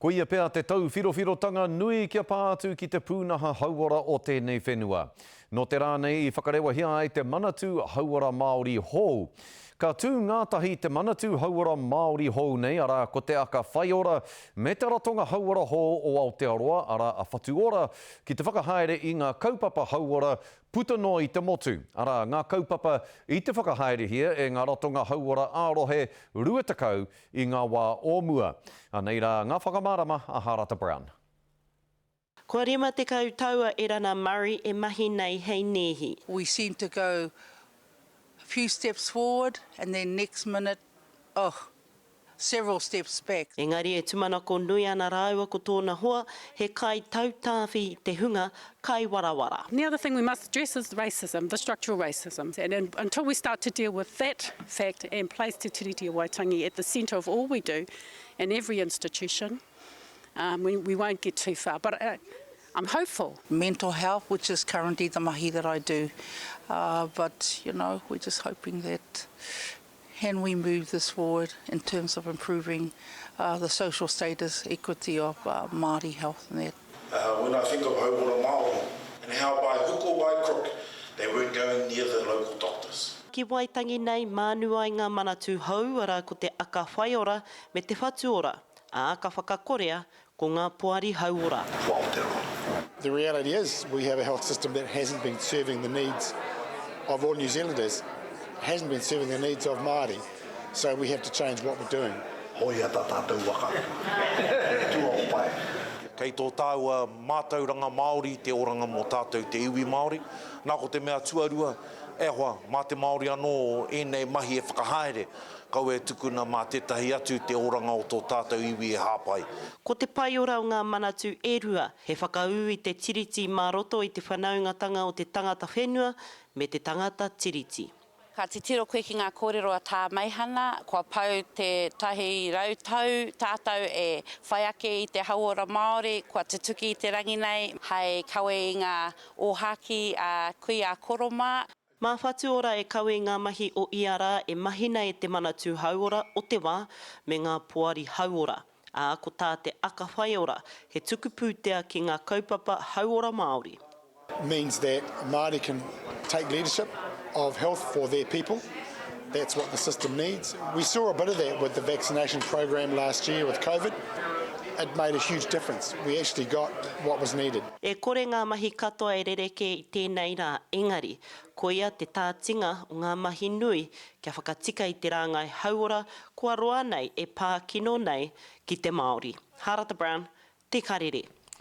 Ko ia pea te tau whirowhirotanga nui kia pātu ki te pūnaha hauora o tēnei whenua. No te rānei I whakarewa hia ai te manatū hauora Māori hou. Ka tū ngātahi te manatū hauora Māori hou nei, ara ko te aka whaiora me te ratonga hauora hou o Aotearoa, ara a whatu ora ki te whakahaere I ngā kaupapa hauora puta no I te motu. Ara ngā kaupapa I te whakahaere hia e ngā ratonga hauora ārohe ruatakau I ngā wā ōmua. Anei rā ngā whakamārama a Harata Brown. Kua rima te kautaua e rana Murray e mahi nei hei nehi. We seem to go a few steps forward and then next minute, several steps back. Engari e tumanako nui ana rāua ko tōna hoa, he kai tautāwhi te hunga kai warawara. The other thing we must address is racism, the structural racism. And until we start to deal with that fact and place Te Tiriti o Waitangi at the centre of all we do in every institution, we won't get too far. But I'm hopeful. Mental health, which is currently the mahi that I do. But, we're just hoping that can we move this forward in terms of improving the social status, equity of Māori health and that. When I think of hauora Māori and how by hook or by crook they weren't going near the local doctors. Ki Waitangi nei mānua I ngā manatū hou ara ko te aka whaiora me te whatu ora, a aka whakakorea ko ngā puari hauora. The reality is we have a health system that hasn't been serving the needs of all New Zealanders, hasn't been serving the needs of Māori, so we have to change what we're doing. Hoi ata tātou waka. Tua o pai. Kei tō tāua mātauranga Māori, te oranga mō tātou te iwi Māori. Nā ko te mea tuarua, e hoa, mā te Māori anō enei mahi e whakahaere, kau e tukuna mā tētahi atu te oranga o tō tātou iwi e hāpai. Ko te pai ora o ngā manatū e rua, he whakau I te tiriti mā roto I te whanaungatanga o te tangata whenua me te tangata tiriti. Ka te tiro koe ki ngā kōrero a tā meihana, kua pau te tahi rautau, tātou e whai ake I te hauora Māori, kua te tuki I te rangi nei, hei kawe I ngā ōhaki a kui a koroma. Mā whatu ora e kawe ngā mahi o Iara e mahina e te manatū hauora o te wā me ngā puari hauora. A ko tā te aka whaiora, he tuku pūtea ki ngā kaupapa hauora Māori. Means that Māori can take leadership of health for their people. That's what the system needs. We saw a bit of that with the vaccination program last year with COVID. It made a huge difference. We actually got what was needed. E kore ngā mahi katoa e rereke I tēnei rā engari, ko ia te tātinga o ngā mahi nui kia whakatika I te rāngai hauora kua roa nei e pā kino nei ki te Māori. Harata Brown, Te Karere.